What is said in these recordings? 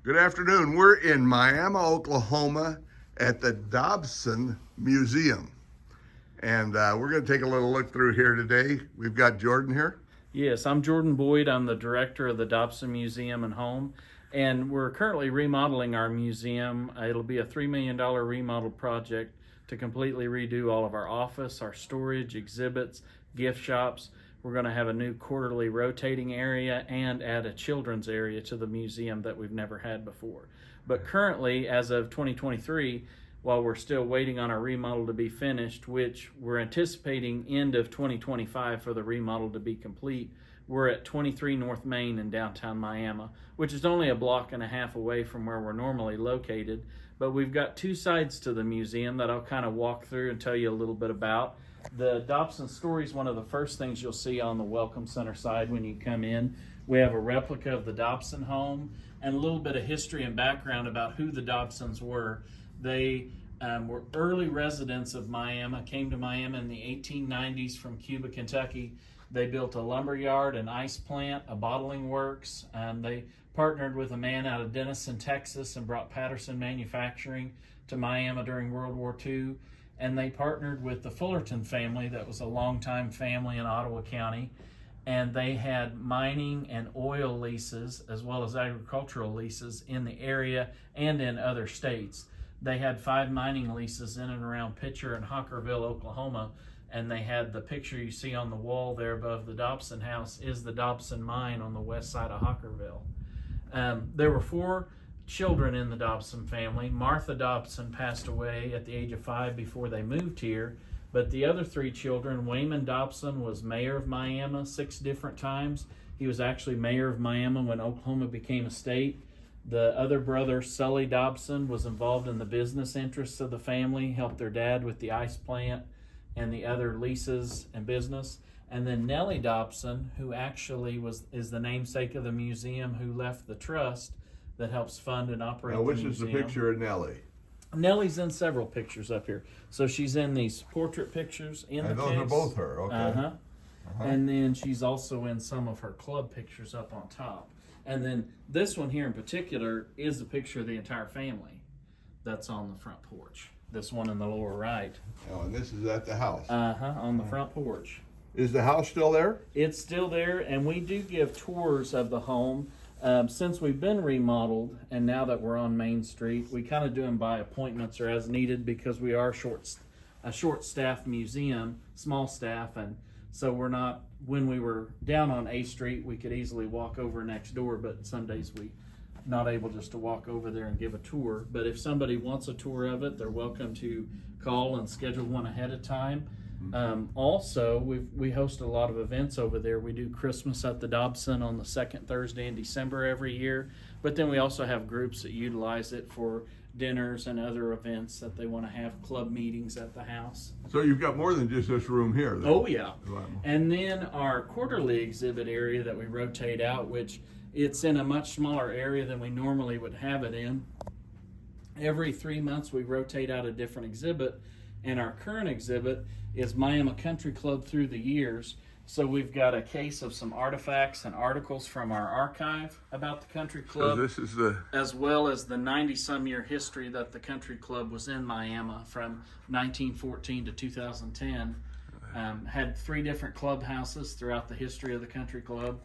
Good afternoon. We're in Miami, Oklahoma at the Doson Museum. And we're going to take a little look through here today. We've got Jordan here. Yes, I'm Jordan Boyd. I'm the director of the Doson Museum and Home. And we're currently remodeling our museum. It'll be a $3 million remodel project to completely redo all of our office, our storage, exhibits, gift shops. We're going to have a new quarterly rotating area and add a children's area to the museum that we've never had before. But currently, as of 2023, while we're still waiting on our remodel to be finished, which we're anticipating end of 2025 for the remodel to be complete, we're at 23 North Main in downtown Miami, which is only a block and a half away from where we're normally located. But we've got two sides to the museum that I'll kind of walk through and tell you a little bit about. The Dobson story is one of the first things you'll see on the Welcome Center side when you come in. We have a replica of the Dobson home and a little bit of history and background about who the Dobsons were. They were early residents of Miami, came to Miami in the 1890s from Cuba, Kentucky. They built a lumber yard, an ice plant, a bottling works. They partnered with a man out of Denison, Texas, and brought Patterson Manufacturing to Miami during World War II. And they partnered with the Fullerton family that was a longtime family in Ottawa County. And they had mining and oil leases as well as agricultural leases in the area and in other states. They had 5 mining leases in and around Pitcher and Hockerville, Oklahoma. And they had the picture you see on the wall there above the Dobson house is the Dobson mine on the west side of Hockerville. There were 4 children in the Dobson family. Martha Dobson passed away at the age of 5 before they moved here, but the other 3 children, Wayman Dobson was mayor of Miami 6 different times. He was actually mayor of Miami when Oklahoma became a state. The other brother, Sully Dobson, was involved in the business interests of the family, helped their dad with the ice plant and the other leases and business. And then Nellie Dobson, who actually is the namesake of the museum, who left the trust that helps fund and operate the museum. Which is the picture of Nellie? Nellie's in several pictures up here. So she's in these portrait pictures in the case. Those are both her, okay. And then she's also in some of her club pictures up on top. And then this one here in particular is a picture of the entire family that's on the front porch. This one in the lower right. Oh, and this is at the house. On the front porch. Is the house still there? It's still there, and we do give tours of the home. Since we've been remodeled and now that we're on Main Street, we kind of do them by appointments or as needed because we are a short-staffed museum, small staff, and so we're not, when we were down on A Street, we could easily walk over next door, but some days we not able just to walk over there and give a tour. But if somebody wants a tour of it, they're welcome to call and schedule one ahead of time. Also, we host a lot of events over there. We do Christmas at the Dobson on the 2nd Thursday in December every year, but then we also have groups that utilize it for dinners and other events that they want to have, club meetings at the house. So you've got more than just this room here, then. Oh yeah. Wow. And then our quarterly exhibit area that we rotate out, which it's in a much smaller area than we normally would have it in. Every 3 months we rotate out a different exhibit, and our current exhibit is Miami Country Club through the years. So we've got a case of some artifacts and articles from our archive about the country club. So this is as well as the 90-some year history that the country club was in Miami from 1914 to 2010. Had 3 different clubhouses throughout the history of the country club,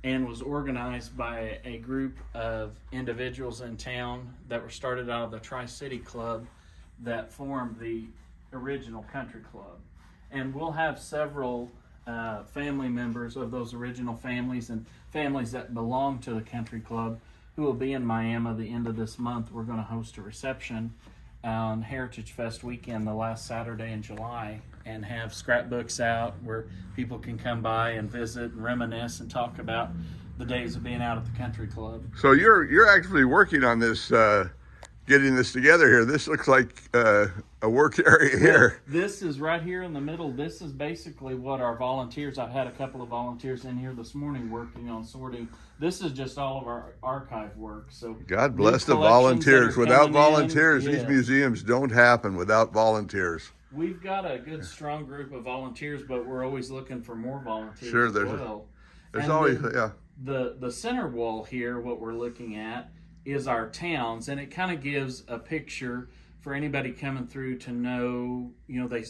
and was organized by a group of individuals in town that were started out of the Tri-City Club that formed the original country club. And we'll have several family members of those original families and families that belong to the country club who will be in Miami the end of this month. We're going to host a reception on Heritage Fest weekend, the last Saturday in July, and have scrapbooks out where people can come by and visit and reminisce and talk about the days of being out at the country club. So you're actually working on this, getting this together here. This looks like a work area here. This is right here in the middle. This is basically what our volunteers, I've had a couple of volunteers in here this morning working on sorting. This is just all of our archive work. So God bless the volunteers. Without volunteers, these museums don't happen without volunteers. We've got a good, strong group of volunteers, but we're always looking for more volunteers. Sure, there's always, yeah. The center wall here, what we're looking at, is our towns, and it kind of gives a picture for anybody coming through to know,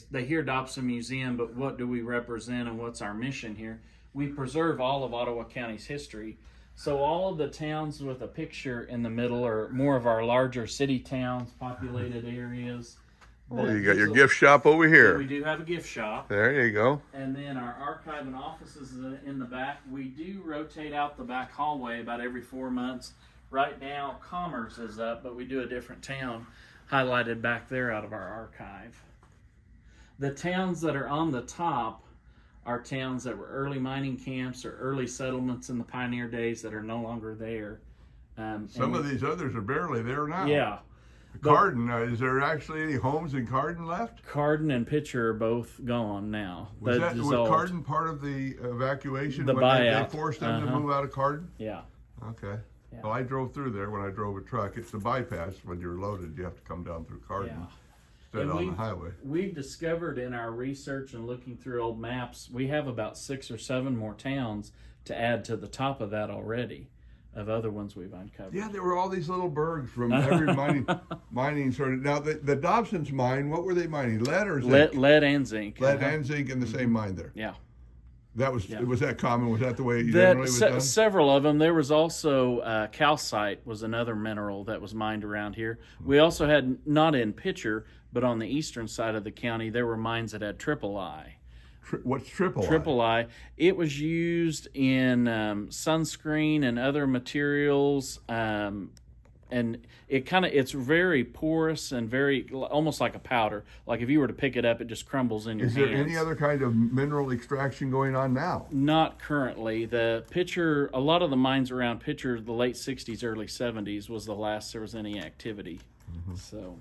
they hear Dobson Museum, but what do we represent and what's our mission here? We preserve all of Ottawa County's history. So all of the towns with a picture in the middle are more of our larger city towns, populated areas. Oh, you got your gift shop over here. We do have a gift shop. There you go. And then our archive and offices in the back. We do rotate out the back hallway about every 4 months. Right now, Commerce is up, but we do a different town highlighted back there out of our archive. The towns that are on the top are towns that were early mining camps or early settlements in the pioneer days that are no longer there. Some of these others are barely there now. Yeah. Carden, is there actually any homes in Carden left? Carden and Pitcher are both gone now. Was Carden part of the evacuation? The when buyout. They forced them to move out of Carden? Yeah. Okay. Yeah. Well, I drove through there when I drove a truck. It's the bypass. When you're loaded, you have to come down through Carden instead on the highway. We've discovered in our research and looking through old maps, we have about 6 or 7 more towns to add to the top of that already, of other ones we've uncovered. Yeah, there were all these little bergs from every mining sort of. Now, the Dobson's mine, what were they mining? Lead or zinc? Lead and zinc. Lead and zinc in the same mine there. Yeah. That was that common? Was that the way it generally was done? Several of them. There was also calcite was another mineral that was mined around here. We also had, not in Pitcher, but on the eastern side of the county, there were mines that had triple I. What's triple I? Triple I. It was used in sunscreen and other materials, and it's very porous and very almost like a powder. Like if you were to pick it up, it just crumbles in your hands. Is there any other kind of mineral extraction going on now? Not currently. The Pitcher, a lot of the mines around Pitcher, the late 60s, early 70s was the last there was any activity. So.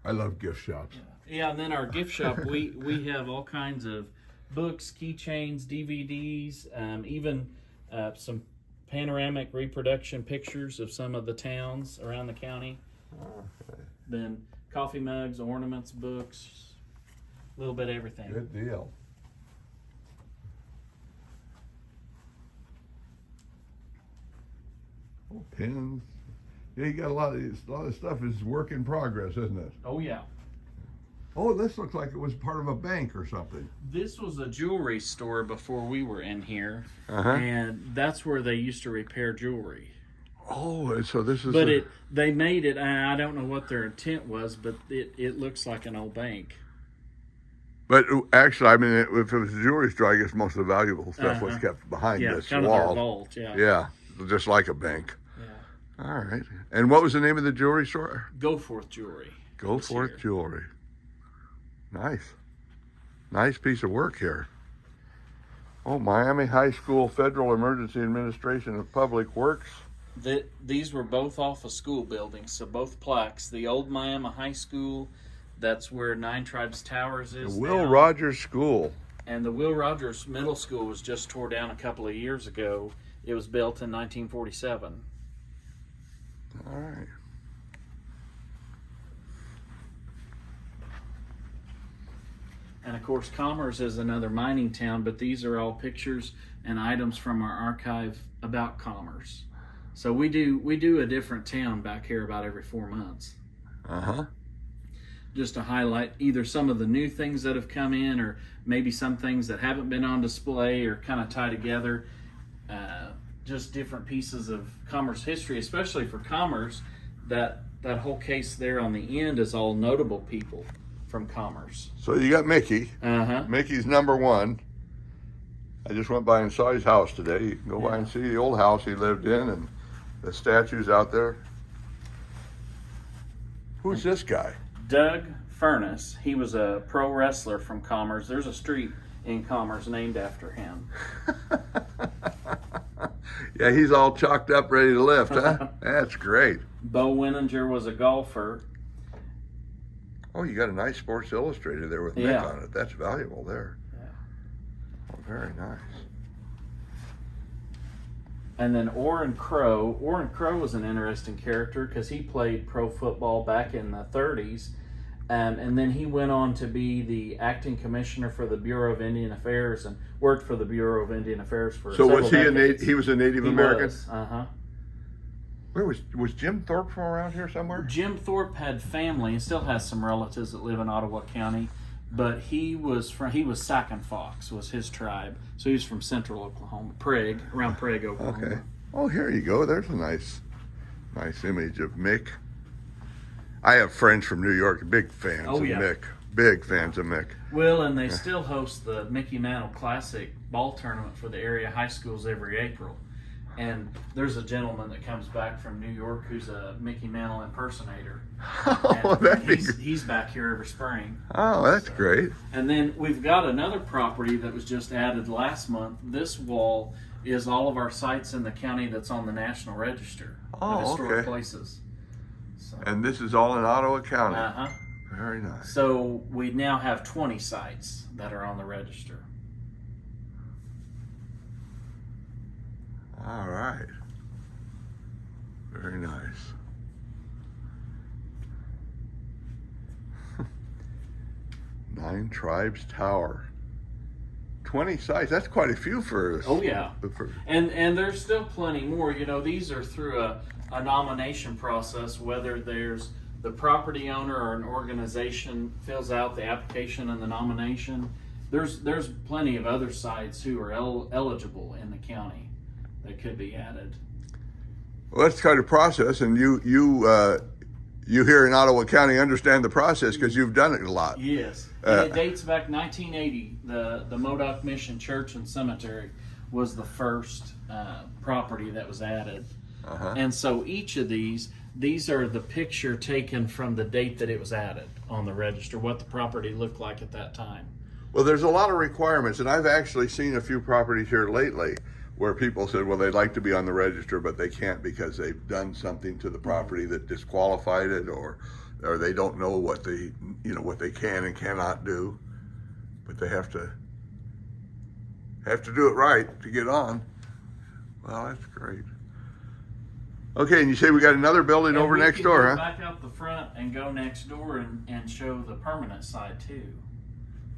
I love gift shops. Yeah, and then our gift shop, we have all kinds of books, keychains, DVDs, even some panoramic reproduction pictures of some of the towns around the county. Okay. Then coffee mugs, ornaments, books, a little bit of everything. Good deal. Oh, pins. Yeah, you got a lot of stuff is work in progress, isn't it? Oh yeah. Oh, this looks like it was part of a bank or something. This was a jewelry store before we were in here, and that's where they used to repair jewelry. Oh, so this is. But they made it. I don't know what their intent was, but it looks like an old bank. But actually, I mean, if it was a jewelry store, I guess most of the valuable stuff was kept behind this kind wall. Of their vault. Yeah. Yeah, just like a bank. Yeah. All right. And what was the name of the jewelry store? Goforth Jewelry. Goforth Jewelry. Nice. Nice piece of work here. Oh, Miami High School Federal Emergency Administration of Public Works. These were both off of school buildings, so both plaques. The old Miami High School, that's where Nine Tribes Towers is. The Will Rogers School. And the Will Rogers Middle School was just tore down a couple of years ago. It was built in 1947. All right. And of course, Commerce is another mining town, but these are all pictures and items from our archive about Commerce. So we do a different town back here about every 4 months. Just to highlight either some of the new things that have come in, or maybe some things that haven't been on display, or kind of tie together just different pieces of Commerce history, especially for Commerce. That whole case there on the end is all notable people from Commerce. So you got Mickey. Mickey's number one. I just went by and saw his house today. You can go by and see the old house he lived in and the statues out there. Who's this guy? Doug Furness. He was a pro wrestler from Commerce. There's a street in Commerce named after him. Yeah, he's all chalked up, ready to lift, huh? That's great. Bo Winninger was a golfer. Oh, you got a nice Sports Illustrated there with Mick on it. That's valuable there. Yeah. Oh, very nice. And then Orrin Crow. Orrin Crow was an interesting character because he played pro football back in the 30s. And then he went on to be the acting commissioner for the Bureau of Indian Affairs and worked for the Bureau of Indian Affairs for several decades. He was a Native American? Was. Where was Jim Thorpe from around here somewhere? Jim Thorpe had family and still has some relatives that live in Ottawa County, but he was Sac and Fox was his tribe. So he was from central Oklahoma, around Prague, Oklahoma. Okay. Oh, here you go. There's a nice image of Mick. I have friends from New York, big fans of Mick. Big fans of Mick. Well, and they still host the Mickey Mantle Classic ball tournament for the area high schools every April. And there's a gentleman that comes back from New York who's a Mickey Mantle impersonator. Oh, he's back here every spring. Oh, that's great. And then we've got another property that was just added last month. This wall is all of our sites in the county that's on the National Register of Historic Places. So, and this is all in Ottawa County. Uh-huh. Very nice. So we now have 20 sites that are on the register. All right. Very nice. Nine Tribes Tower. 20 sites. That's quite a few for us. Oh, yeah. And there's still plenty more. You know, these are through a nomination process, whether there's the property owner or an organization fills out the application and the nomination. There's plenty of other sites who are eligible in the county that could be added. Well, that's quite a process, and you here in Ottawa County understand the process because you've done it a lot. Yes, and it dates back 1980. The Modoc Mission Church and Cemetery was the first property that was added, and so each of these are the picture taken from the date that it was added on the register, what the property looked like at that time. Well, there's a lot of requirements, and I've actually seen a few properties here lately where people said, well, they'd like to be on the register, but they can't because they've done something to the property that disqualified it, or they don't know what they can and cannot do, but they have to do it right to get on. Well, that's great. Okay, and you say we got another building over next door, huh? Back out the front and go next door and show the permanent side too.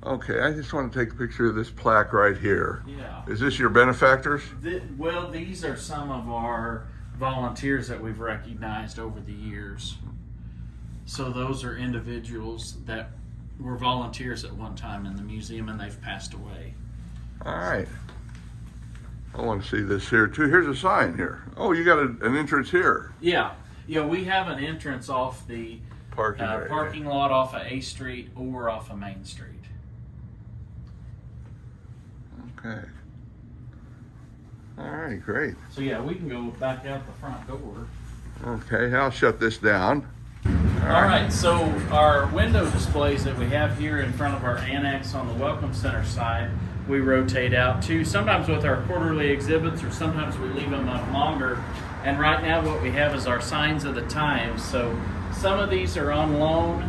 Okay, I just want to take a picture of this plaque right here. Yeah. Is this your benefactors? Well, these are some of our volunteers that we've recognized over the years. So those are individuals that were volunteers at one time in the museum and they've passed away. All right. I want to see this here too. Here's a sign here. Oh, you got an entrance here. Yeah. Yeah, we have an entrance off the parking lot off of A Street or off of Main Street. Okay. All right, great. So yeah, we can go back out the front door. Okay, I'll shut this down. All right, so our window displays that we have here in front of our annex on the Welcome Center side, we rotate out to, sometimes with our quarterly exhibits, or sometimes we leave them up longer. And right now what we have is our signs of the times. So some of these are on loan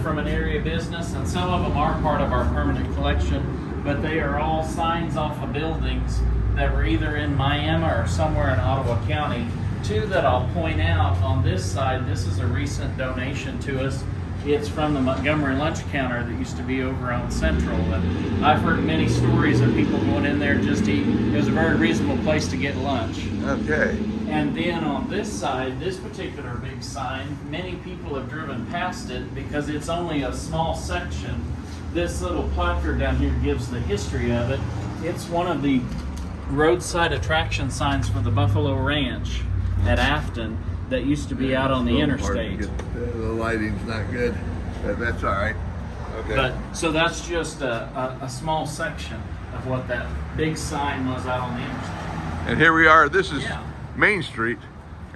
from an area business, and some of them are part of our permanent collection. But they are all signs off of buildings that were either in Miami or somewhere in Ottawa County. Two that I'll point out on this side, this is a recent donation to us. It's from the Montgomery Lunch Counter that used to be over on Central. And I've heard many stories of people going in there just to eat. It was a very reasonable place to get lunch. Okay. And then on this side, this particular big sign, many people have driven past it because it's only a small section. This little placard down here gives the history of it. It's one of the roadside attraction signs for the Buffalo Ranch at Afton that used to be out on the interstate. The lighting's not good, but that's all right. Okay. But so that's just a small section of what that big sign was out on the interstate. And here we are. This is Main Street,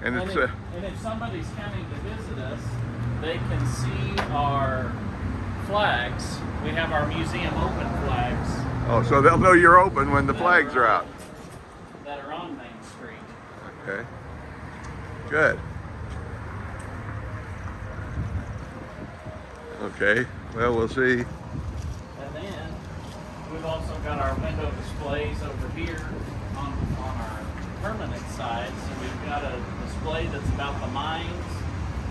and it's and if somebody's coming to visit us, they can see our flags. We have our museum open flags. Oh, so they'll know you're open when the flags are out. That are on Main Street. Okay. Good. Okay. Well, we'll see. And then we've also got our window displays over here on our permanent side. So we've got a display that's about the mines.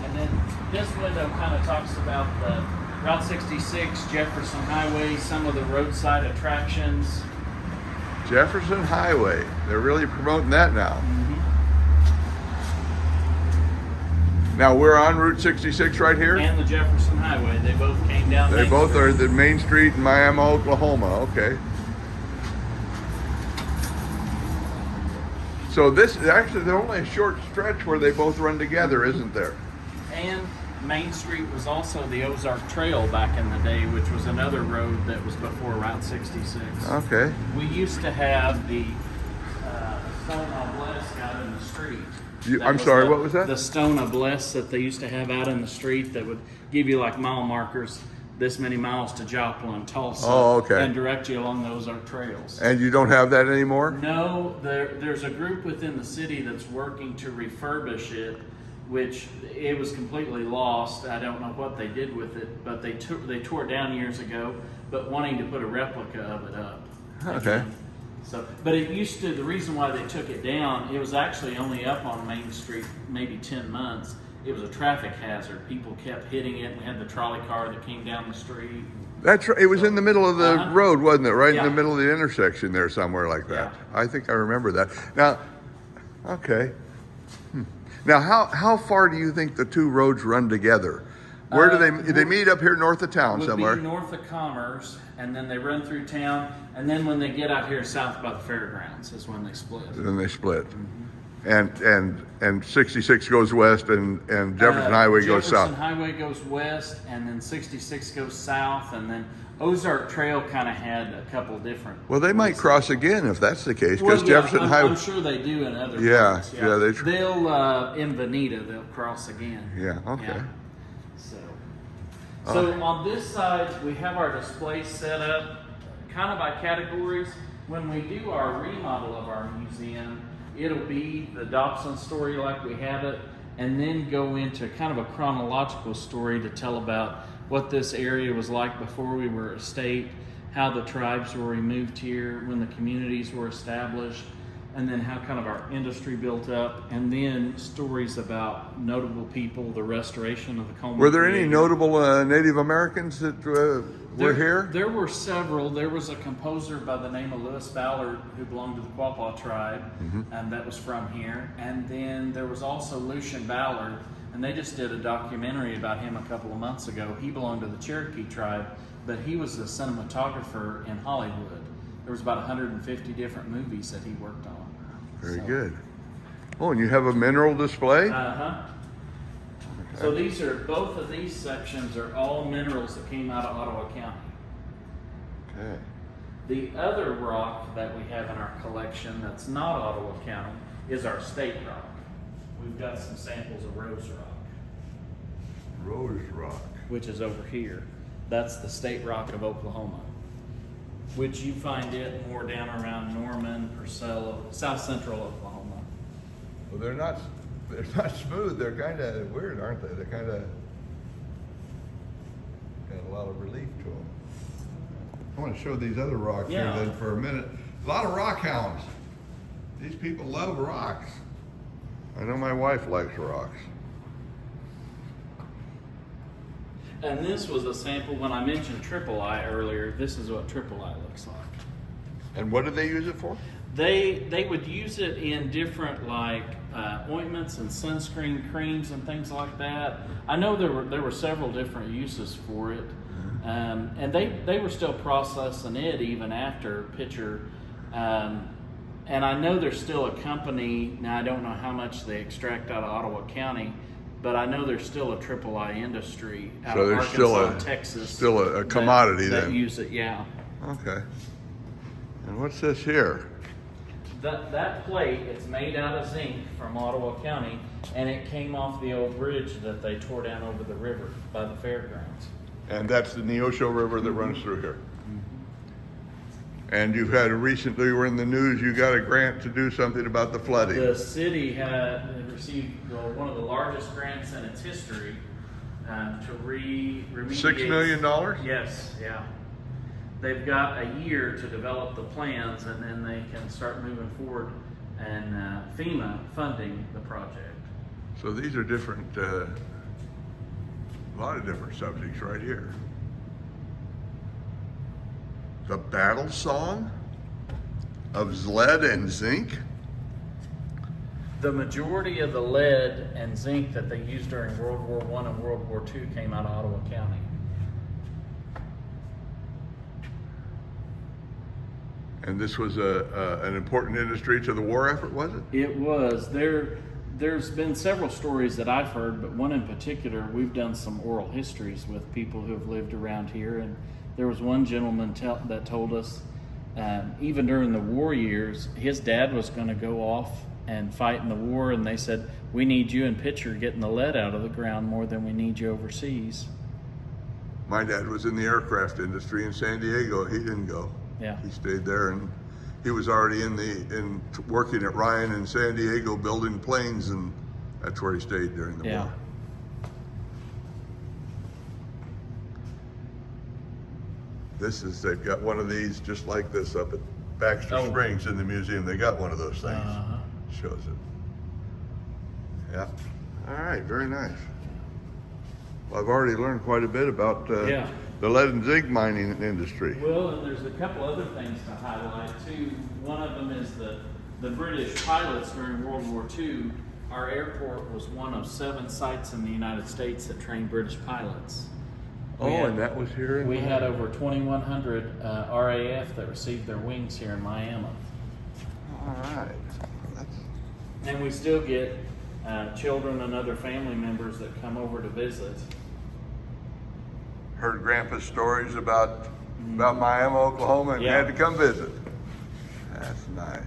And then this window kind of talks about the Route 66, Jefferson Highway, some of the roadside attractions. Jefferson Highway. They're really promoting that now. Now we're on Route 66 right here. And the Jefferson Highway. They both came down. They Main both Street. are the Main Street in Miami, Oklahoma. Okay. So this actually, there's only a short stretch where they both run together, isn't there? And Main Street was also the Ozark Trail back in the day, which was another road that was before Route 66. Okay. We used to have the stone obelisk out in the street. I'm sorry, what was that? The stone obelisk that they used to have out in the street that would give you like mile markers, this many miles to Joplin, Tulsa, Oh, okay. and direct you along those Ozark trails. And you don't have that anymore? No, there's a group within the city that's working to refurbish it, which it was completely lost. I don't know what they did with it, but they tore it down years ago, but wanting to put a replica of it up. Okay. Again. So, but it used to, the reason why they took it down, it was actually only up on Main Street maybe 10 months. It was a traffic hazard. People kept hitting it. We had the trolley car that came down the street. That's right. It was in the middle of the road, wasn't it? Right in Yeah. the middle of the intersection there, somewhere like that. Yeah. I think I remember that. Now, okay. Now, how far do you think the two roads run together? Where do they meet up here north of town Would somewhere? be north of Commerce, and then they run through town, and then when they get out here south by the fairgrounds is when they split. Then they split. And 66 goes west and Jefferson Highway goes south. Jefferson Highway goes west, and then 66 goes south, and then Ozark Trail kind of had a couple different. Well, they might places. cross again if that's the case, Well, because yeah, Jefferson I'm Highway. sure they do in other Yeah, parts. yeah, they they'll in Veneta they'll cross again. Yeah, okay. Yeah. So on this side we have our display set up kind of by categories. When we do our remodel of our museum, it'll be the Doson story like we have it, and then go into kind of a chronological story to tell about what this area was like before we were a state, how the tribes were removed here, when the communities were established, and then how kind of our industry built up, and then stories about notable people, the restoration of the Coleman. Were there any Theater. notable Native Americans that were here? There were several. There was a composer by the name of Lewis Ballard who belonged to the Quapaw tribe, and that was from here. And then there was also Lucian Ballard, and they just did a documentary about him a couple of months ago. He belonged to the Cherokee tribe, but he was a cinematographer in Hollywood. There was about 150 different movies that he worked on. Very good. Oh, and you have a mineral display? Uh-huh. So these are, both of these sections are all minerals that came out of Ottawa County. Okay. The other rock that we have in our collection that's not Ottawa County is our state rock. We've got some samples of rose rock, Rose Rock. which is over here. That's the state rock of Oklahoma, which you find it more down around Norman, Purcell, south central Oklahoma. Well, they're not smooth. They're kind of weird, aren't they? They're kind of got a lot of relief to them. I want to show these other rocks Yeah. here then for a minute. A lot of rock hounds. These people love rocks. I know my wife likes rocks. And this was a sample when I mentioned triple I earlier. This is what triple I looks like. And what do they use it for? They would use it in different like ointments and sunscreen creams and things like that. I know there were several different uses for it, and they were still processing it even after Pitcher. And I know there's still a company now. I don't know how much they extract out of Ottawa County, but I know there's still a triple I industry out So of there's Arkansas still and Texas. still a commodity that then. use it, yeah. Okay. And what's this here? That plate, it's made out of zinc from Ottawa County, and it came off the old bridge that they tore down over the river by the fairgrounds. And that's the Neosho River that runs through here. And you've had recently, you were in the news, you got a grant to do something about the flooding. The city had received one of the largest grants in its history to remediate. $6 million? Yes, yeah. They've got a year to develop the plans, and then they can start moving forward and FEMA funding the project. So these are different, a lot of different subjects right here. The battle song of lead and zinc. The majority of the lead and zinc that they used during World War I and World War II came out of Ottawa County. And this was an important industry to the war effort, was it? It was. There's been several stories that I've heard, but one in particular, we've done some oral histories with people who have lived around here, and there was one gentleman that told us, even during the war years, his dad was going to go off and fight in the war, and they said, "We need you in Pitcher getting the lead out of the ground more than we need you overseas." My dad was in the aircraft industry in San Diego. He didn't go. Yeah. He stayed there, and he was already working at Ryan in San Diego building planes, and that's where he stayed during the war. They've got one of these just like this up at Baxter Springs in the museum. They got one of those things. Shows it. Yeah. All right, very nice. Well, I've already learned quite a bit about the lead and zinc mining industry. Well, and there's a couple other things to highlight too. One of them is the British pilots during World War II. Our airport was one of 7 sites in the United States that trained British pilots. And that was here? We had over 2,100 RAF that received their wings here in Miami. All right. And we still get children and other family members that come over to visit. Heard Grandpa's stories about Miami, Oklahoma, and had to come visit. That's nice.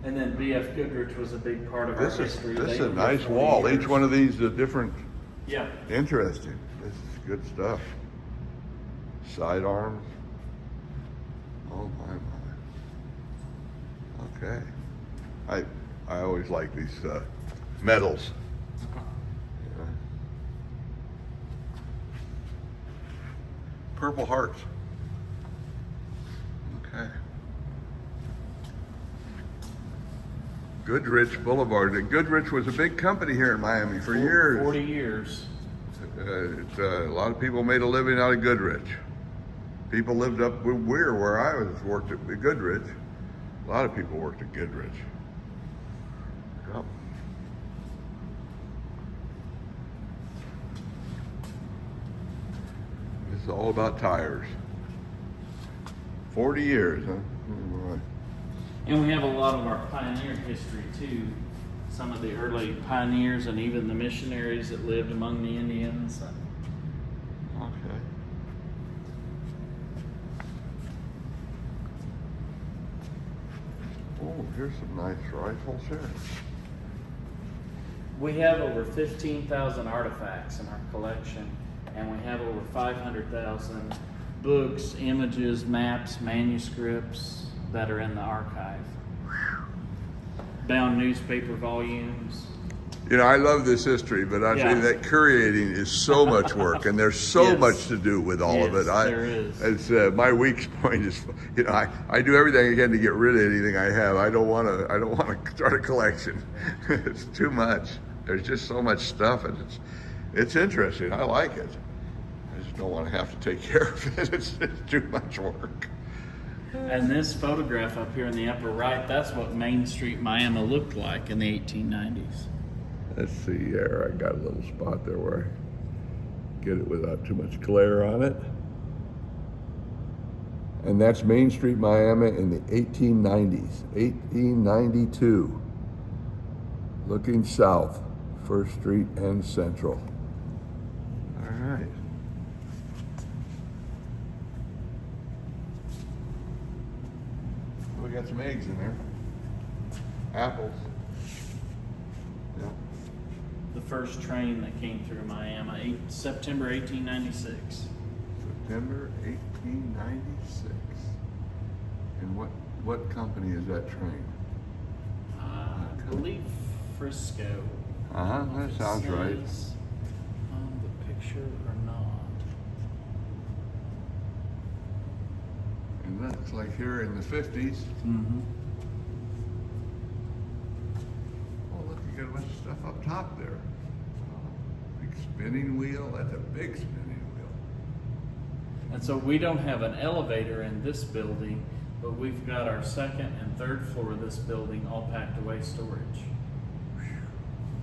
And then B.F. Goodrich was a big part of our history. This is a nice wall. Each one of these is different. Yeah. Interesting. This is good stuff. Sidearms. Oh my. Okay. I always like these medals. Yeah. Purple Hearts. Okay. Goodrich Boulevard. And Goodrich was a big company here in Miami for years. 40 years. A lot of people made a living out of Goodrich. People lived up where I worked at Goodrich. A lot of people worked at Goodrich. Yep. This is all about tires. 40 years, huh? Right. And we have a lot of our pioneer history too. Some of the early pioneers and even the missionaries that lived among the Indians. Okay. Oh, here's some nice rifles here. We have over 15,000 artifacts in our collection, and we have over 500,000 books, images, maps, manuscripts that are in the archive. Bound newspaper volumes. You know, I love this history, but I tell you that curating is so much work, and there's so much to do with all of it. There is. It's my weak point is, you know, I do everything I can to get rid of anything I have. I don't want to start a collection. It's too much. There's just so much stuff, and it's interesting. I like it. I just don't want to have to take care of it. It's too much work. And this photograph up here in the upper right, that's what Main Street, Miami looked like in the 1890s. Let's see here. I got a little spot there where I get it without too much glare on it. And that's Main Street, Miami in the 1890s, 1892. Looking south, First Street and Central. All right. We got some eggs in there. Apples. Yeah. The first train that came through Miami, September 1896. September 1896. And what company is that train? I believe Frisco. That sounds right. On the picture or not. And that looks like here in the 50s. Mm-hmm. Oh, look, you got a bunch of stuff up top there. Big spinning wheel. That's a big spinning wheel. And so we don't have an elevator in this building, But we've got our second and third floor of this building all packed away storage.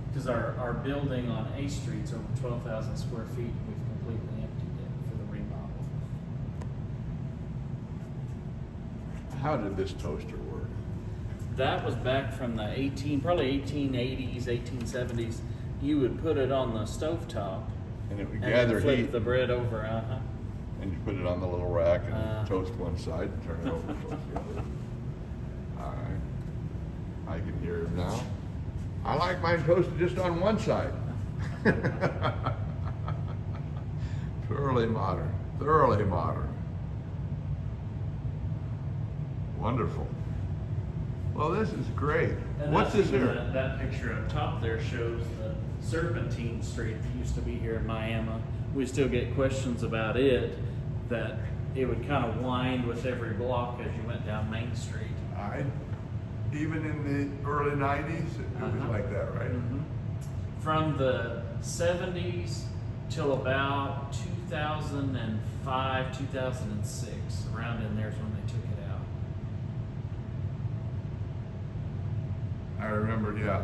Because our building on A Street's over 12,000 square feet, and we've completely emptied it for the remodel. How did this toaster work? That was back from the probably 1880s, 1870s. You would put it on the stovetop And it would and gather then flip heat, the bread over. and you put it on the little rack and toast one side and turn it over and toast the other. All right, I can hear him now. I like mine toasted just on one side. Thoroughly modern, thoroughly modern. Wonderful. Well, this is great. And What's that's this even here? That picture up top there shows the Serpentine Street that used to be here in Miami. We still get questions about it, that it would kind of wind with every block as you went down Main Street. Even in the early 90s, it was like that, right? Mm-hmm. From the 70s till about 2005, 2006, around in there's when they took it out. I remember, yeah.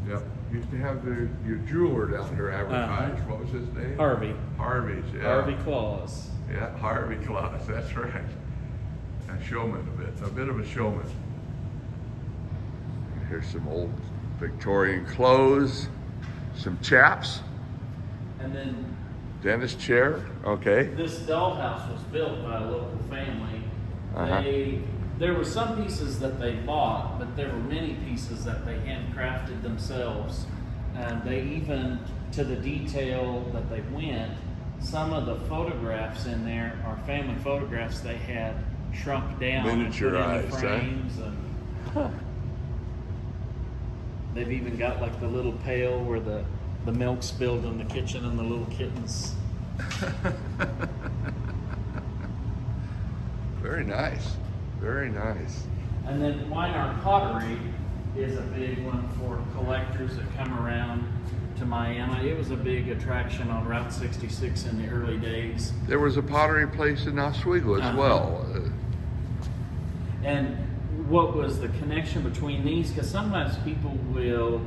Yep. Used to have your jeweler down here advertised. What was his name? Harvey. Harvey's, yeah. Harvey Claus. Yeah, Harvey Claus, that's right. A showman a bit of a showman. Here's some old Victorian clothes, some chaps, And then dentist chair, okay. this dollhouse was built by a local family. Uh-huh. There were some pieces that they bought, but there were many pieces that they handcrafted themselves. And they even, to the detail that they went, some of the photographs in there are family photographs they had shrunk down and put in Miniaturized, the frames. And they've even got like the little pail where the milk spilled in the kitchen and the little kittens. Very nice, very nice. And then Weinart Pottery is a big one for collectors that come around to Miami. It was a big attraction on Route 66 in the early days. There was a pottery place in Oswego as well. And what was the connection between these? Because sometimes people will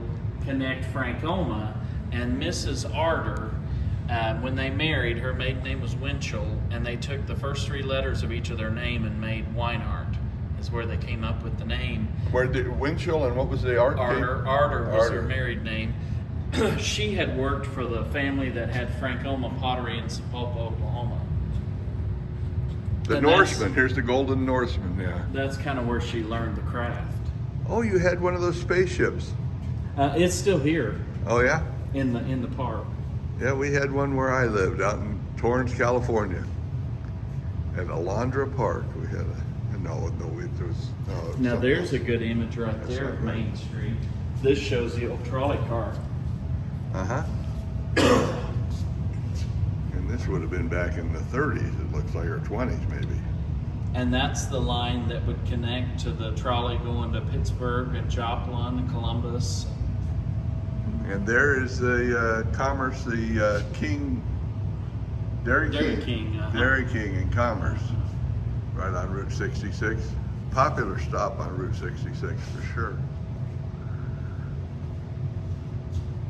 connect Frankoma and Mrs. Arter. When they married, her maiden name was Winchell, and they took the first three letters of each of their name and made Weinart, is where they came up with the name. Where did Winchell and what was the art? Arter was her Arter. married name. She had worked for the family that had Frankoma Pottery in Sapulpa, Oklahoma. The And Norseman, here's the Golden Norseman, yeah. That's kind of where she learned the craft. Oh, you had one of those spaceships. It's still here Oh yeah? in the park. Yeah, we had one where I lived, out in Torrance, California. At Alondra Park, we had there was Now there's a good image right That's there of right. Main Street. This shows the old trolley car. Uh-huh. And this would have been back in the 30s, it looks like, or 20s maybe. And that's the line that would connect to the trolley going to Pittsburgh and Joplin and Columbus. And there is the Commerce, the King, Dairy King. uh-huh. Dairy King in Commerce, right on Route 66. Popular stop on Route 66 for sure.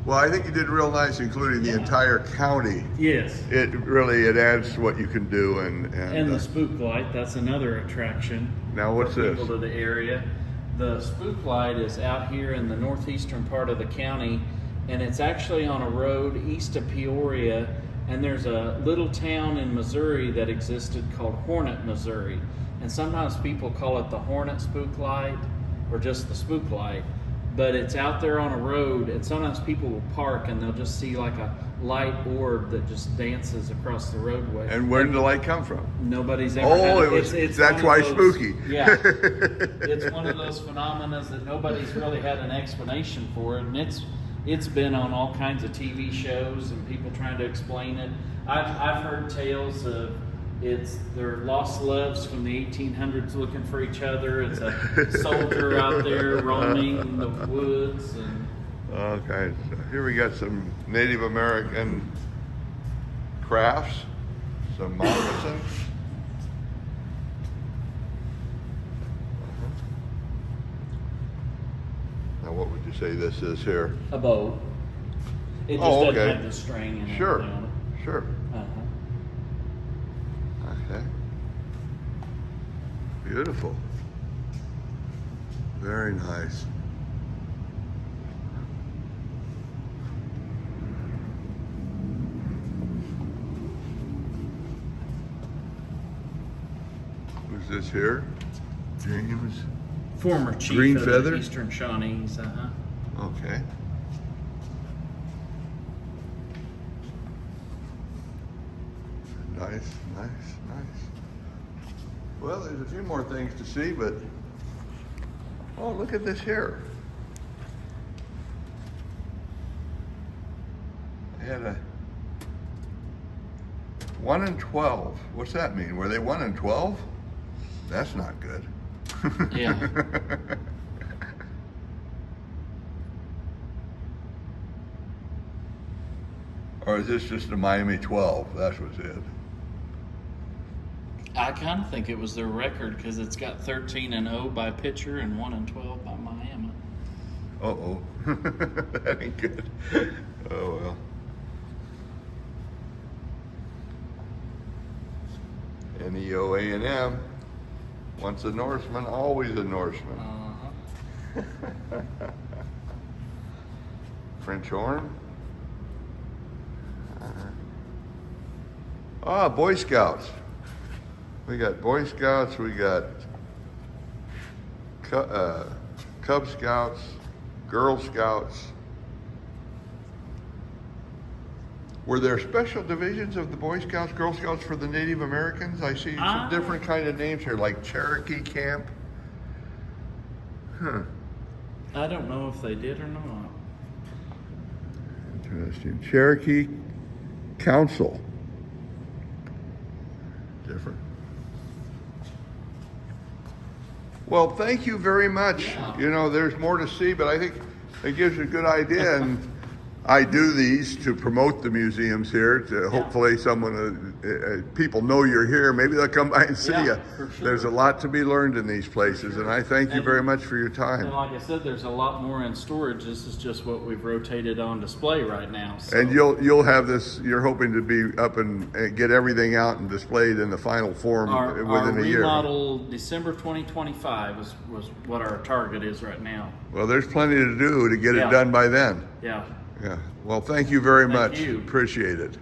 Well, I think you did real nice, including the entire county. Yes. It adds to what you can do, And the spook light, that's another attraction. Now what's for this? people to the area. The spook light is out here in the northeastern part of the county, and it's actually on a road east of Peoria, and there's a little town in Missouri that existed called Hornet, Missouri. And sometimes people call it the Hornet spook light or just the spook light. But it's out there on a road, and sometimes people will park and they'll just see like a light orb that just dances across the roadway. And where did the light come from? Nobody's ever had Oh, it's that's one why of those- spooky. Yeah. It's one of those phenomena that nobody's really had an explanation for, and it's been on all kinds of TV shows and people trying to explain it. I've heard tales of they're lost loves from the 1800s looking for each other. It's a soldier out there roaming the woods. And Okay, so here we got some Native American crafts, some moccasins. say this is here? A bow. It just Oh, doesn't okay. have the string and Sure, everything on it. sure. Uh-huh. Okay. Beautiful. Very nice. Who's this here? James? Former chief Green of feather? the Eastern Shawnees. Okay. Nice, nice, nice. Well, there's a few more things to see, but oh, look at this here. They had a 1 in 12. What's that mean? Were they 1 in 12? That's not good. Yeah. Or is this just a Miami 12? That was it. I kind of think it was their record because it's got 13-0 by pitcher and 1-12 by Miami. Uh-oh. That ain't good. Oh, well. NEO-A&M. Once a Norseman, always a Norseman. Uh-huh. French horn. Ah, Boy Scouts. We got Boy Scouts, we got Cub Scouts, Girl Scouts. Were there special divisions of the Boy Scouts, Girl Scouts for the Native Americans? I see some different kind of names here, like Cherokee Camp. Huh. I don't know if they did or not. Interesting. Cherokee Council. Different. Well, thank you very much. Yeah. You know, there's more to see, but I think it gives you a good idea. And I do these to promote the museums here. To hopefully someone, people know you're here. Maybe they'll come by and see you. For sure. There's a lot to be learned in these places, and I thank you very much for your time. And like I said, there's a lot more in storage. This is just what we've rotated on display right now. So. And you'll have this. You're hoping to be up and get everything out and displayed in the final form within a year. Our remodel December 2025 was what our target is right now. Well, there's plenty to do to get it done by then. Yeah. Yeah. Well, thank you very Thank much. you. Appreciate it.